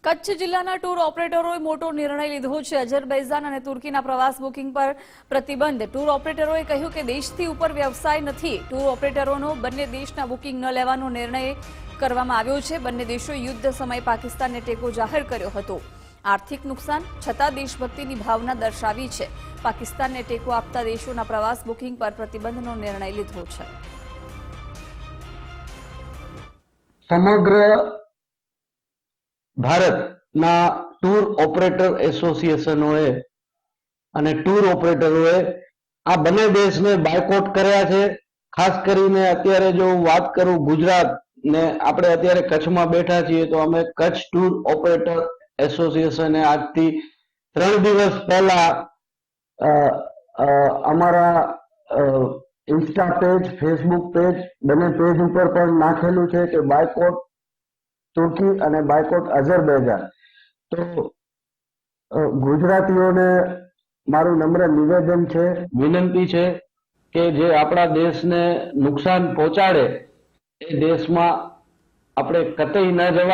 કચ્છ જિલ્લાના ટૂર ઓપરેટરોએ મોટો નિર્ણય લીધો છે। અઝરબૈજાન અને તુર્કીના પ્રવાસ બુકિંગ પર પ્રતિબંધ। ટૂર ઓપરેટરોએ કહ્યું કે દેશથી ઉપર વ્યવસાય નથી। ટૂર ઓપરેટરોનો બંને દેશના બુકિંગ ન લેવાનો નિર્ણય કરવામાં આવ્યો છે। બંને દેશોએ યુદ્ધ સમયે પાકિસ્તાનને ટેકો જાહેર કર્યો હતો। આર્થિક નુકસાન છતાં દેશભક્તિની ભાવના દર્શાવી છે। પાકિસ્તાનને ટેકો આપતા દેશોના પ્રવાસ બુકિંગ પર પ્રતિબંધનો નિર્ણય લીધો છે। સમગ્ર ભારતના ટૂર ઓપરેટર એસોસિએશનોએ અને ટૂર ઓપરેટરોએ આ બંને દેશને બાયકોટ કર્યા છે। ખાસ કરીને અત્યારે જો હું વાત કરું ગુજરાત ને, આપણે અત્યારે કચ્છમાં બેઠા છીએ તો અમે કચ્છ ટૂર ઓપરેટર એસોસિએશને આજથી 3 દિવસ પહેલા અમારા ઇન્સ્ટા પેજ, ફેસબુક પેજ, બંને પેજ ઉપર પણ નાખેલું છે કે બાયકોટ તુર્કી અને બાયકોટ અઝરબૈજાન। તો ગુજરાતીઓને મારું નમ્ર નિવેદન છે, વિનંતી છે કે જે આપણા દેશને નુકસાન પહોંચાડે એ દેશમાં આપણે કતઈ ન જવા।